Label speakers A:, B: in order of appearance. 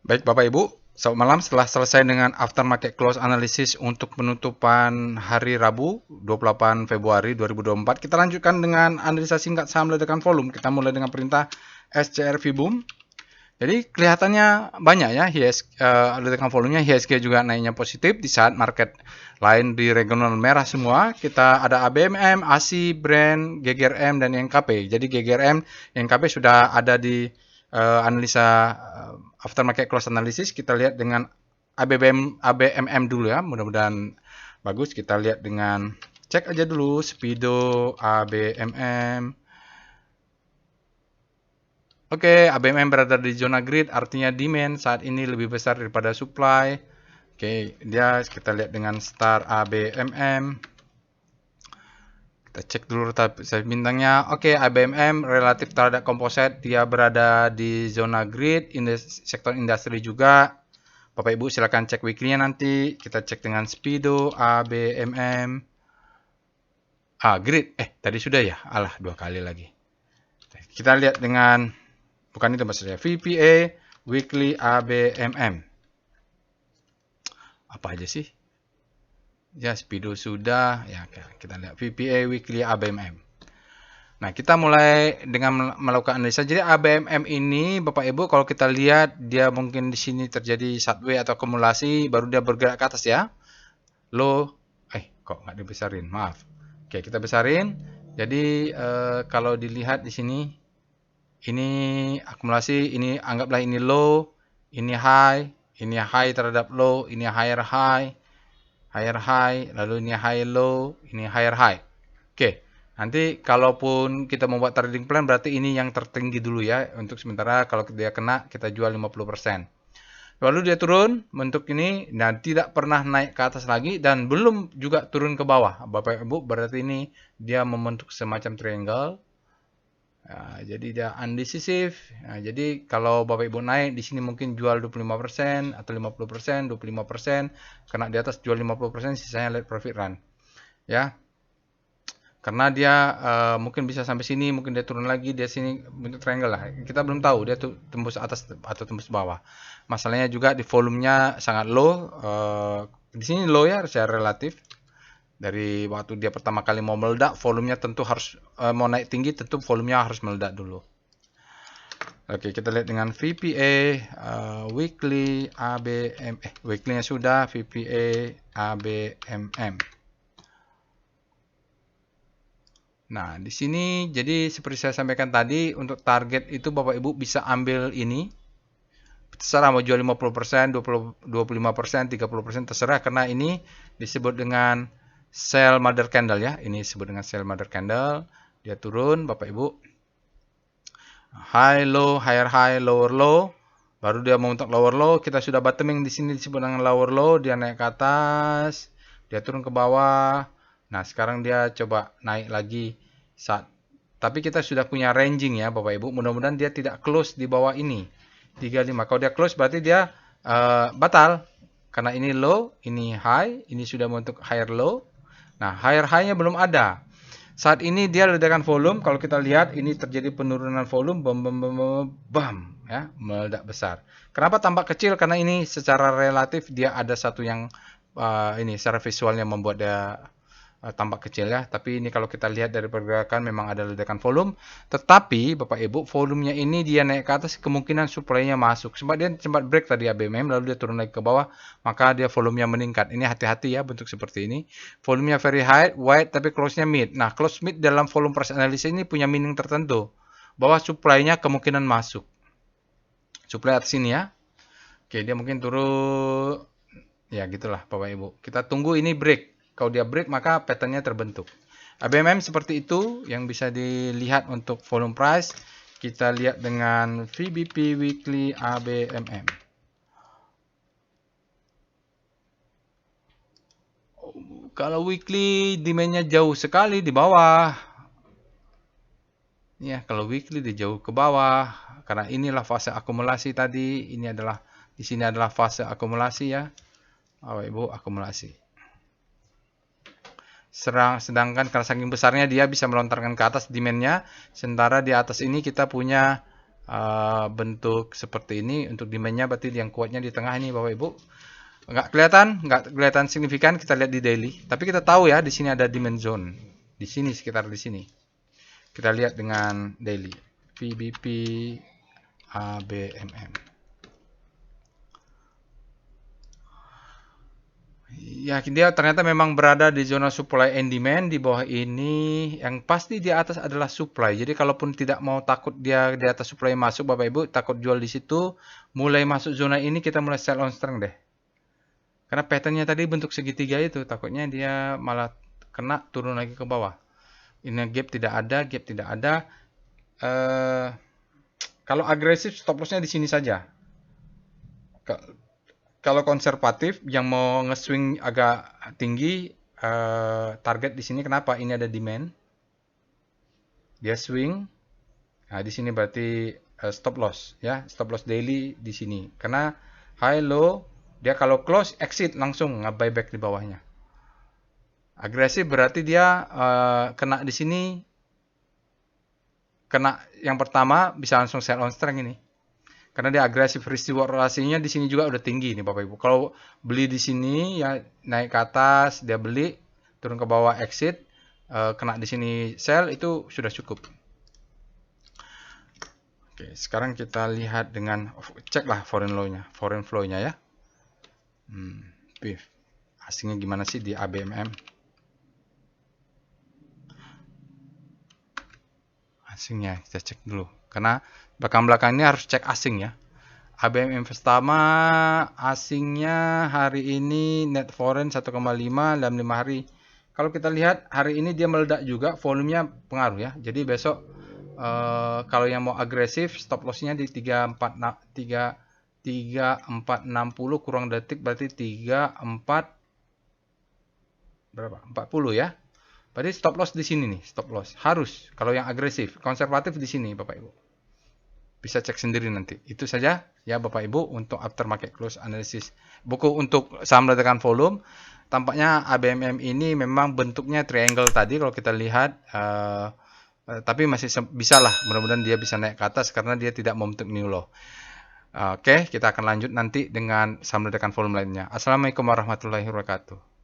A: Baik Bapak Ibu, selamat malam. Setelah selesai dengan aftermarket close analysis untuk penutupan hari Rabu 28 Februari 2024, kita lanjutkan dengan analisa singkat saham ledakan volume. Kita mulai dengan perintah SCRV Boom. Jadi kelihatannya banyak ya ledakan volumenya. IHSG juga naiknya positif di saat market lain di regional merah semua. Kita ada ABMM, ASI, Brand, GGRM, dan NKP. Jadi GGRM, NKP sudah ada di analisa aftermarket close analysis. Kita lihat dengan ABMM dulu ya, mudah-mudahan bagus. Kita lihat dengan cek aja dulu Speedo ABMM. Oke, ABMM berada di zona grid, artinya demand saat ini lebih besar daripada supply. Oke, kita lihat dengan star ABMM. Kita cek dulu rata bintangnya. Oke, ABMM relatif terhadap komposit, dia berada di zona grid, sektor industri juga. Bapak Ibu silakan cek weekly-nya nanti. Kita cek dengan Speedo ABMM. Grid. Tadi sudah ya? Alah, 2 kali lagi. Kita lihat dengan bukan itu maksudnya. VPA Weekly ABMM. Apa aja sih? Ya, Speedo sudah. Ya, kita lihat VPA Weekly ABMM. Nah, kita mulai dengan melakukan analisa. Jadi ABMM ini Bapak Ibu kalau kita lihat dia mungkin di sini terjadi sideways atau akumulasi baru dia bergerak ke atas ya. Low kok nggak dibesarin? Maaf. Oke, kita besarin. Jadi kalau dilihat di sini ini akumulasi, ini anggaplah ini low, ini high terhadap low, ini higher high, lalu ini high low, ini higher high. Oke, nanti kalaupun kita membuat trading plan berarti ini yang tertinggi dulu ya. Untuk sementara kalau dia kena kita jual 50%. Lalu dia turun bentuk ini dan tidak pernah naik ke atas lagi dan belum juga turun ke bawah. Bapak Ibu berarti ini dia membentuk semacam triangle. Jadi dia undecisive. Jadi kalau Bapak Ibu naik di sini mungkin jual 25% atau 50%, 25%, kena di atas jual 50%, sisanya let profit run. Ya. Karena dia mungkin bisa sampai sini, mungkin dia turun lagi, dia sini bentuk triangle lah. Kita belum tahu dia tuh tembus atas atau tembus bawah. Masalahnya juga di volumenya sangat low. Di sini low ya secara relatif. Dari waktu dia pertama kali mau meledak, volumenya tentu harus mau naik tinggi, tentu volumenya harus meledak dulu. Oke, kita lihat dengan VPA weekly ABM weekly-nya sudah VPA ABMM. Nah, di sini jadi seperti saya sampaikan tadi untuk target itu Bapak Ibu bisa ambil ini. Terserah mau jual 50%, 25%, 30% terserah karena ini disebut dengan sell mother candle ya. Ini disebut dengan sell mother candle. Dia turun Bapak Ibu. High low, higher high, lower low. Baru dia mau untuk lower low, kita sudah bottoming di sini disebut dengan lower low, dia naik ke atas, dia turun ke bawah. Nah, sekarang dia coba naik lagi tapi kita sudah punya ranging ya Bapak Ibu. Mudah-mudahan dia tidak close di bawah ini. 35. Kalau dia close berarti dia batal. Karena ini low, ini high, ini sudah bentuk higher low. Nah, higher high-nya belum ada. Saat ini dia ledakan volume. Kalau kita lihat ini terjadi penurunan volume bam ya, meledak besar. Kenapa tampak kecil? Karena ini secara relatif dia ada satu yang ini secara visualnya membuat dia tampak kecil ya. Tapi ini kalau kita lihat dari pergerakan memang ada ledakan volume. Tetapi Bapak Ibu volumenya ini dia naik ke atas kemungkinan supply-nya masuk. Dia sempat break tadi ABMM lalu dia turun lagi ke bawah maka dia volumenya meningkat. Ini hati-hati ya bentuk seperti ini. Volumenya very high, wide tapi close-nya mid. Nah close mid dalam volume price analysis ini punya meaning tertentu. Bahwa supply-nya kemungkinan masuk. Supply atas sini ya. Oke dia mungkin turun. Ya gitulah Bapak Ibu. Kita tunggu ini break. Kalau dia break maka pattern-nya terbentuk. ABMM seperti itu yang bisa dilihat untuk volume price. Kita lihat dengan VBP weekly ABMM. Kalau weekly demand-nya jauh sekali di bawah. Ya, kalau weekly dia jauh ke bawah karena inilah fase akumulasi tadi. Ini adalah di sini adalah fase akumulasi ya. Bapak Ibu akumulasi. Sedangkan karena saking besarnya dia bisa melontarkan ke atas demand-nya. Sementara di atas ini kita punya bentuk seperti ini. Untuk demand-nya berarti yang kuatnya di tengah ini Bapak Ibu. Nggak kelihatan signifikan, kita lihat di daily. Tapi kita tahu ya di sini ada demand zone. Di sini, sekitar di sini. Kita lihat dengan daily. VBP ABMM. Ya, dia ternyata memang berada di zona supply and demand. Di bawah ini yang pasti di atas adalah supply. Jadi kalaupun tidak mau takut dia di atas supply masuk Bapak Ibu, takut jual di situ, mulai masuk zona ini kita mulai sell on strength deh. Karena patternnya tadi bentuk segitiga itu, takutnya dia malah kena turun lagi ke bawah. Ini gap tidak ada, gap tidak ada. Kalau agresif stop lossnya di sini saja. Kalau konservatif yang mau nge-swing agak tinggi, target di sini kenapa? Ini ada demand. Dia swing. Nah, di sini berarti stop loss ya, stop loss daily di sini. Karena high low, dia kalau close exit langsung nge-buyback di bawahnya. Agresif berarti dia kena di sini. Kena yang pertama bisa langsung sell on strength ini. Karena dia agresif, risk reward ratio-nya di sini juga udah tinggi nih Bapak Ibu. Kalau beli di sini ya naik ke atas, dia beli, turun ke bawah exit, kena di sini sell, itu sudah cukup. Oke, sekarang kita lihat dengan ceklah foreign flow-nya ya. PIF. Asingnya gimana sih di ABMM? Asingnya kita cek dulu. Karena belakang-belakang ini harus cek asing ya. ABMM pertama asingnya hari ini net foreign 1,5 dalam 5 hari. Kalau kita lihat hari ini dia meledak juga, volumenya pengaruh ya. Jadi besok kalau yang mau agresif stop loss-nya di 3460 kurang detik berarti 34 berapa? 40 ya. Berarti stop loss di sini nih, stop loss. Harus kalau yang agresif, konservatif di sini Bapak Ibu. Bisa cek sendiri nanti. Itu saja ya Bapak Ibu untuk aftermarket close analysis. Buku untuk saham ledakan volume. Tampaknya ABMM ini memang bentuknya triangle tadi kalau kita lihat. Tapi masih bisa lah. Mudah-mudahan dia bisa naik ke atas karena dia tidak membentuk new low. Oke, kita akan lanjut nanti dengan saham ledakan volume lainnya. Assalamualaikum warahmatullahi wabarakatuh.